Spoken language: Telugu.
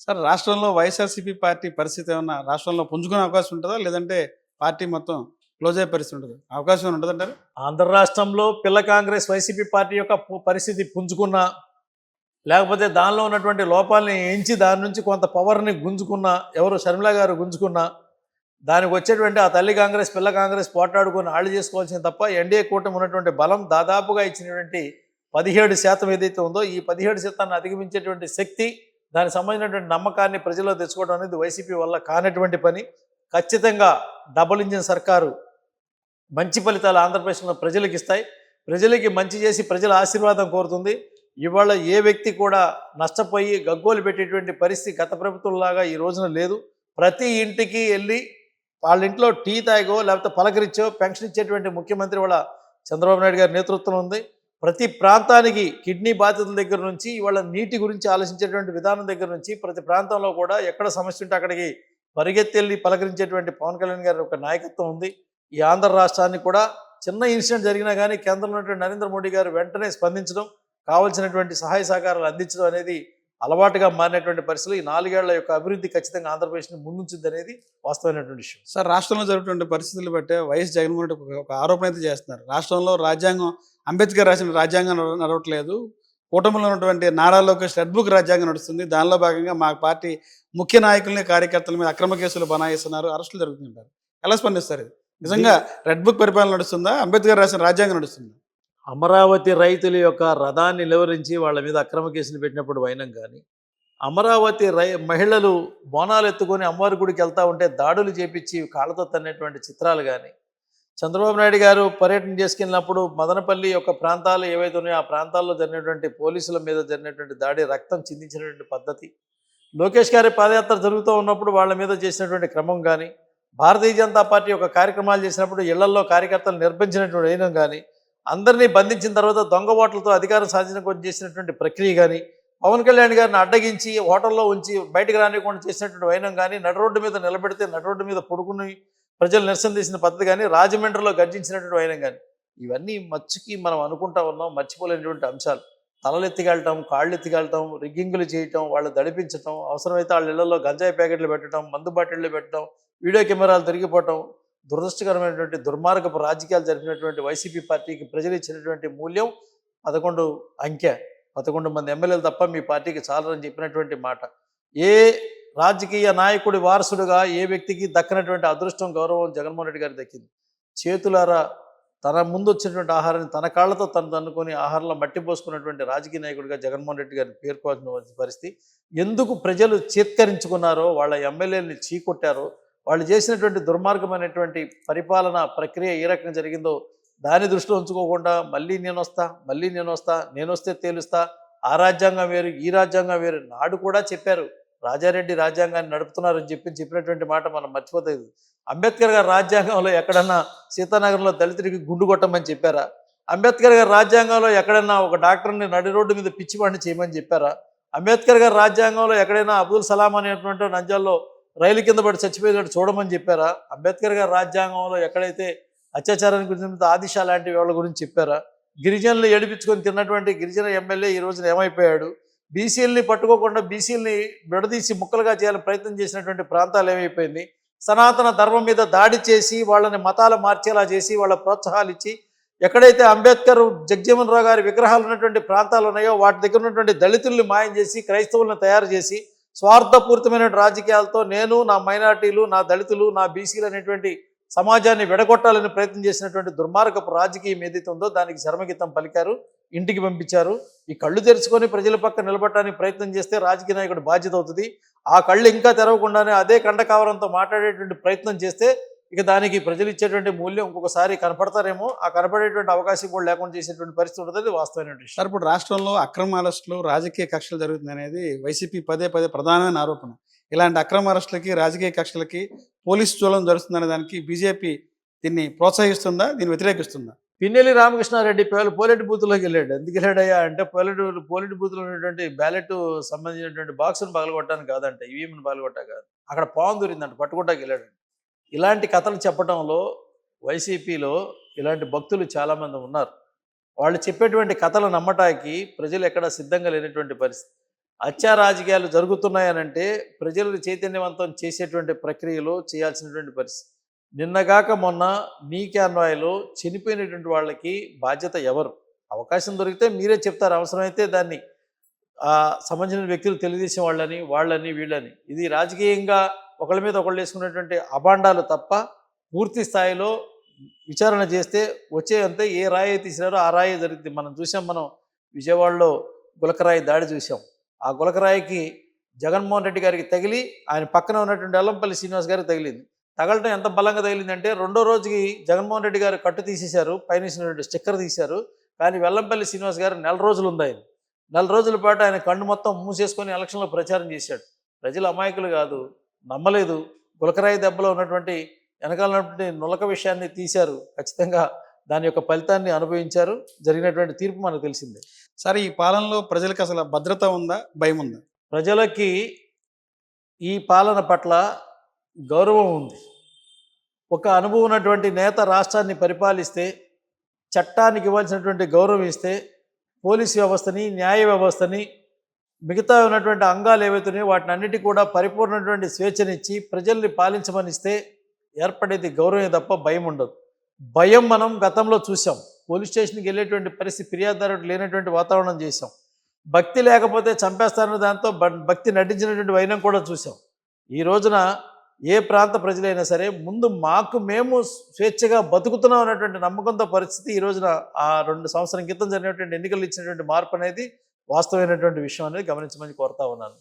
సార్ రాష్ట్రంలో వైఎస్ఆర్‌సీపీ పార్టీ పరిస్థితి ఏమన్నా రాష్ట్రంలో పుంజుకునే అవకాశం ఉంటదా? లేదంటే పార్టీ మొత్తం క్లోజ్ అయ్యే పరిస్థితి ఉంటదా? అవకాశం ఏమైనా ఉంటదంటారా? ఆంధ్ర రాష్ట్రంలో పిల్ల కాంగ్రెస్ వైసీపీ పార్టీ యొక్క పరిస్థితి పుంజుకున్నా, లేకపోతే దానిలో ఉన్నటువంటి లోపాలని ఎంచి దాని నుంచి కొంత పవర్‌ని గుంజుకున్నా, ఎవరు షర్మిల గారు గుంజుకున్నా, దానికి వచ్చేటువంటి ఆ తల్లి కాంగ్రెస్, పిల్ల కాంగ్రెస్ పోట్లాడుకొని ఆళ్ళు చేసుకోవాల్సింది తప్ప ఎన్డీఏ కూటమి ఉన్నటువంటి బలం దాదాపుగా ఇచ్చినటువంటి 17% ఏదైతే ఉందో, ఈ 17% అధిగమించేటువంటి శక్తి, దానికి సంబంధించినటువంటి నమ్మకాన్ని ప్రజల్లో తెచ్చుకోవడం అనేది వైసీపీ వల్ల కానటువంటి పని. ఖచ్చితంగా డబుల్ ఇంజిన్ సర్కారు మంచి ఫలితాలు ఆంధ్రప్రదేశ్లో ప్రజలకు ఇస్తాయి. ప్రజలకి మంచి చేసి ప్రజల ఆశీర్వాదం కోరుతుంది. ఇవాళ ఏ వ్యక్తి కూడా నష్టపోయి గగ్గోలు పెట్టేటువంటి పరిస్థితి గత ప్రభుత్వంలాగా ఈ రోజున లేదు. ప్రతి ఇంటికి వెళ్ళి వాళ్ళ ఇంట్లో టీ తాగో లేకపోతే పలకరించో పెన్షన్ ఇచ్చేటువంటి ముఖ్యమంత్రి వాళ్ళ చంద్రబాబు నాయుడు గారి నేతృత్వం ఉంది. ప్రతి ప్రాంతానికి కిడ్నీ బాధితుల దగ్గర నుంచి ఇవాళ నీటి గురించి ఆలోచించేటువంటి విధానం దగ్గర నుంచి ప్రతి ప్రాంతంలో కూడా ఎక్కడ సమస్య ఉంటే అక్కడికి పరిగెత్తెళ్ళి పలకరించేటువంటి పవన్ కళ్యాణ్ గారి ఒక నాయకత్వం ఉంది. ఈ ఆంధ్ర రాష్ట్రాన్ని కూడా చిన్న ఇన్సిడెంట్ జరిగినా కానీ కేంద్రంలో ఉన్నటువంటి నరేంద్ర మోడీ గారు వెంటనే స్పందించడం, కావాల్సినటువంటి సహాయ సహకారాలు అందించడం అనేది అలవాటుగా మారినటువంటి పరిస్థితులు. ఈ 4 ఏళ్ల యొక్క అభివృద్ధి ఖచ్చితంగా ఆంధ్రప్రదేశ్ని ముందుంచింది అనేది వాస్తవమైనటువంటి విషయం. సార్ రాష్ట్రంలో జరుగుతున్న పరిస్థితులు బట్టే వైఎస్ జగన్మోహన్ రెడ్డి ఒక ఆరోపణ అయితే చేస్తున్నారు. రాష్ట్రంలో రాజ్యాంగం అంబేద్కర్ రాసిన రాజ్యాంగం నడవట్లేదు. కూటమిలో ఉన్నటువంటి నారా లోకేష్ రెడ్ బుక్ రాజ్యాంగం నడుస్తుంది. దానిలో భాగంగా మా పార్టీ ముఖ్య నాయకుల్ని, కార్యకర్తల మీద అక్రమ కేసులు బనాయిస్తున్నారు, అరెస్టులు జరుగుతుంటారు. ఎలా స్పందిస్తారు? ఇది నిజంగా రెడ్ బుక్ పరిపాలన నడుస్తుందా? అంబేద్కర్ రాసిన రాజ్యాంగం నడుస్తుందా? అమరావతి రైతుల యొక్క రథాన్ని నిలువరించి వాళ్ళ మీద అక్రమ కేసులు పెట్టినప్పుడు వైనం కానీ, అమరావతి మహిళలు బోనాలు ఎత్తుకొని అమ్మవారి గుడికి వెళ్తూ ఉంటే దాడులు చేపించి కాళ్ళతో తన్నేటువంటి చిత్రాలు కానీ, చంద్రబాబు నాయుడు గారు పర్యటన చేసుకెళ్ళినప్పుడు మదనపల్లి యొక్క ప్రాంతాలు ఏవైతే ఉన్నాయో ఆ ప్రాంతాల్లో జరిగినటువంటి పోలీసుల మీద జరిగినటువంటి దాడి, రక్తం చిందించినటువంటి పద్ధతి, లోకేష్ గారి పాదయాత్ర జరుగుతూ ఉన్నప్పుడు వాళ్ళ మీద చేసినటువంటి క్రమం కానీ, భారతీయ జనతా పార్టీ యొక్క కార్యక్రమాలు చేసినప్పుడు ఇళ్లల్లో కార్యకర్తలు నిర్బంధించినటువంటి అయినం కానీ, అందరినీ బంధించిన తర్వాత దొంగ ఓట్లతో అధికారం సాధించడం కోసం చేసినటువంటి ప్రక్రియ కానీ, పవన్ కళ్యాణ్ గారిని అడ్డగించి హోటల్లో ఉంచి బయటకు రానివ్వకుండా చేసినటువంటి వైనం కానీ, నడిరోడ్డు మీద నిలబెడితే నడిరోడ్డు మీద పడుకుని ప్రజలు నిరసన చేసిన పద్ధతి కానీ, రాజమండ్రిలో గర్జించినటువంటి వైనం కానీ, ఇవన్నీ మచ్చుకి మనం అనుకుంటా ఉన్నాం, మర్చిపోలేనటువంటి అంశాలు. తలలెత్తికెళ్ళటం, కాళ్ళు ఎత్తికెళ్ళటం, రిగ్గింగులు చేయటం, వాళ్ళు దడిపించటం, అవసరమైతే వాళ్ళ ఇళ్లలో గంజాయి ప్యాకెట్లు పెట్టడం, మందు బాటిళ్ళు పెట్టడం, వీడియో కెమెరాలు తిరిగిపోవటం, దురదృష్టకరమైనటువంటి దుర్మార్గపు రాజకీయాలు జరిపినటువంటి వైసీపీ పార్టీకి ప్రజలు ఇచ్చినటువంటి మూల్యం 11 అంకె. 11 మంది ఎమ్మెల్యేలు తప్ప మీ పార్టీకి చాలరని చెప్పినటువంటి మాట. ఏ రాజకీయ నాయకుడి వారసుడుగా ఏ వ్యక్తికి దక్కనటువంటి అదృష్టం, గౌరవం జగన్మోహన్ రెడ్డి గారికి దక్కింది. చేతులారా తన ముందు వచ్చినటువంటి ఆహారాన్ని తన కాళ్లతో తను తన్నుకొని ఆహారంలో మట్టి పోసుకున్నటువంటి రాజకీయ నాయకుడిగా జగన్మోహన్ రెడ్డి గారిని పేర్కోవాల్సిన పరిస్థితి. ఎందుకు ప్రజలు చేత్కరించుకున్నారో, వాళ్ళ ఎమ్మెల్యేలని చీకొట్టారో, వాళ్ళు చేసినటువంటి దుర్మార్గమైనటువంటి పరిపాలన ప్రక్రియ ఏ రకంగా జరిగిందో దాన్ని దృష్టిలో ఉంచుకోకుండా మళ్ళీ నేను వస్తా, నేను వస్తే తేలుస్తా, ఆ రాజ్యాంగం వేరు, ఈ రాజ్యాంగం వేరు, నాడు కూడా చెప్పారు రాజారెడ్డి రాజ్యాంగాన్ని నడుపుతున్నారని చెప్పినటువంటి మాట మనం మర్చిపోతుంది. అంబేద్కర్ గారు రాజ్యాంగంలో ఎక్కడన్నా సీతానగరంలో దళితుడికి గుండు కొట్టమని చెప్పారా? అంబేద్కర్ గారు రాజ్యాంగంలో ఎక్కడైనా ఒక డాక్టర్ని నడి రోడ్డు మీద పిచ్చివాడిని చేయమని చెప్పారా? అంబేద్కర్ గారు రాజ్యాంగంలో ఎక్కడైనా అబ్దుల్ సలాం అనేటువంటి నంజాల్లో రైలు కింద పడి చచ్చిపోయేటట్టు చూడమని చెప్పారా? అంబేద్కర్ గారు రాజ్యాంగంలో ఎక్కడైతే అత్యాచారానికి గురించి ఆదిశా లాంటి వాళ్ళ గురించి చెప్పారా? గిరిజనులు ఏడిపించుకొని తిన్నటువంటి గిరిజన ఎమ్మెల్యే ఈ రోజున ఏమైపోయాడు? బీసీలని పట్టుకోకుండా బీసీలని విడదీసి ముక్కలుగా చేయాలని ప్రయత్నం చేసినటువంటి ప్రాంతాలు ఏమైపోయింది? సనాతన ధర్మం మీద దాడి చేసి వాళ్ళని మతాలు మార్చేలా చేసి వాళ్ళ ప్రోత్సాహాలు ఇచ్చి ఎక్కడైతే అంబేద్కర్, జగజీవన్ రావు గారి విగ్రహాలు ఉన్నటువంటి ప్రాంతాలు ఉన్నాయో వాటి దగ్గర ఉన్నటువంటి దళితుల్ని మాయం చేసి క్రైస్తవులను తయారు చేసి స్వార్థపూరితమైన రాజకీయాలతో నేను, నా మైనార్టీలు, నా దళితులు, నా బీసీలు అనేటువంటి సమాజాన్ని విడగొట్టాలని ప్రయత్నం చేసినటువంటి దుర్మార్గపు రాజకీయం ఏదైతే ఉందో దానికి శర్మగీతం పలికారు, ఇంటికి పంపించారు. ఈ కళ్ళు తెరుచుకొని ప్రజల పక్క నిలబడటానికి ప్రయత్నం చేస్తే రాజకీయ నాయకుడు బాధ్యత అవుతుంది. ఆ కళ్ళు ఇంకా తెరవకుండానే అదే కండకావరంతో మాట్లాడేటువంటి ప్రయత్నం చేస్తే ఇక దానికి ప్రజలు ఇచ్చేటువంటి మూల్యం ఇంకొకసారి కనపడతారేమో. ఆ కనపడేటువంటి అవకాశం కూడా లేకుండా చేసేటువంటి పరిస్థితి ఉంటుంది. వాస్తవమైన విషయం. సార్ ఇప్పుడు రాష్ట్రంలో అక్రమ అరెస్టులు, రాజకీయ కక్షలు జరుగుతుంది అనేది వైసీపీ పదే ప్రధానమైన ఆరోపణ. ఇలాంటి అక్రమ అరెస్టులకి, రాజకీయ కక్షలకి పోలీసు చూడడం జరుగుతుందనే దానికి బీజేపీ దీన్ని ప్రోత్సహిస్తుందా, దీన్ని వ్యతిరేకిస్తుందా? పిన్నెల్లి రామకృష్ణారెడ్డి పోలిట్ బూత్లోకి వెళ్ళాడు. ఎందుకు వెళ్ళాడయ్యా అంటే పోలిట్ బూత్లో ఉన్నటువంటి బ్యాలెట్ సంబంధించినటువంటి బాక్సును పగలగొట్టడానికి కాదంట, ఈవీఎంను పగలగొట్టా కాదు, అక్కడ పాము దూరిందంట, పట్టుకోవడానికి వెళ్ళాడు. ఇలాంటి కథలు చెప్పడంలో వైసీపీలో ఇలాంటి భక్తులు చాలామంది ఉన్నారు. వాళ్ళు చెప్పేటువంటి కథలు నమ్మటానికి ప్రజలు ఎక్కడ సిద్ధంగా లేనటువంటి పరిస్థితి. హత్యా రాజకీయాలు జరుగుతున్నాయనంటే ప్రజలను చైతన్యవంతం చేసేటువంటి ప్రక్రియలో చేయాల్సినటువంటి పరిస్థితి. నిన్నగాక మొన్న నీకాన్వాయ్లో చనిపోయినటువంటి వాళ్ళకి బాధ్యత ఎవరు? అవకాశం దొరికితే మీరే చెప్తారు. అవసరమైతే దాన్ని సంబంధించిన వ్యక్తులు తెలుగుదేశం వాళ్ళని వీళ్ళని ఇది రాజకీయంగా ఒకళ్ళ మీద ఒకళ్ళు వేసుకున్నటువంటి అభాండాలు తప్ప పూర్తి స్థాయిలో విచారణ చేస్తే వచ్చేంతే ఏ రాయి తీసినారో ఆ రాయి జరుగుతుంది. మనం విజయవాడలో గులకరాయి దాడి చూసాం. ఆ గులకరాయికి జగన్మోహన్ రెడ్డి గారికి తగిలి ఆయన పక్కన ఉన్నటువంటి అల్లంపల్లి శ్రీనివాస్ గారికి తగిలింది. తగలటం ఎంత బలంగా తగిలిందంటే రెండో రోజుకి జగన్మోహన్ రెడ్డి గారు కట్టు తీసేశారు, పైన స్టిక్కర్ తీశారు. కానీ వెల్లంపల్లి శ్రీనివాస్ గారు 4 రోజులు ఉంది ఆయన. 4 రోజుల పాటు ఆయన కన్ను మొత్తం మూసేసుకొని ఎలక్షన్లో ప్రచారం చేశాడు. ప్రజలు అమాయకులు కాదు, నమ్మలేదు. గులకరాయి దెబ్బలో ఉన్నటువంటి వెనకాల ఉన్నటువంటి నులక విషయాన్ని తీశారు. ఖచ్చితంగా దాని యొక్క ఫలితాన్ని అనుభవించారు. జరిగినటువంటి తీర్పు మనకు తెలిసిందే. సరే, ఈ పాలనలో ప్రజలకు అసలు భద్రత ఉందా, భయం ఉందా? ప్రజలకి ఈ పాలన పట్ల గౌరవం ఉంది. ఒక అనుభవం ఉన్నటువంటి నేత రాష్ట్రాన్ని పరిపాలిస్తే, చట్టానికి ఇవ్వాల్సినటువంటి గౌరవం ఇస్తే, పోలీసు వ్యవస్థని, న్యాయ వ్యవస్థని, మిగతా ఉన్నటువంటి అంగాలు ఏవైతున్నాయో వాటిని అన్నిటి కూడా పరిపూర్ణమైనటువంటి స్వేచ్ఛనిచ్చి ప్రజల్ని పాలించమని ఇస్తే ఏర్పడేది గౌరవమే తప్ప భయం ఉండదు. భయం మనం గతంలో చూసాం. పోలీస్ స్టేషన్కి వెళ్ళేటువంటి పరిస్థితి, ఫిర్యాదుదారుడు లేనటువంటి వాతావరణం చేశాం. భక్తి లేకపోతే చంపేస్తారన్న దాంతో భక్తి నటించినటువంటి వైనం కూడా చూసాం. ఈ రోజున ఏ ప్రాంత ప్రజలైనా సరే ముందు మేము స్వేచ్ఛగా బతుకుతున్నాం అనేటువంటి నమ్మకంతో పరిస్థితి ఈ రోజున ఆ 2 సంవత్సరం క్రితం జరిగినటువంటి ఎన్నికలు ఇచ్చినటువంటి మార్పు అనేది వాస్తవమైనటువంటి విషయం అనేది గమనించమని కోరుతా ఉన్నాను.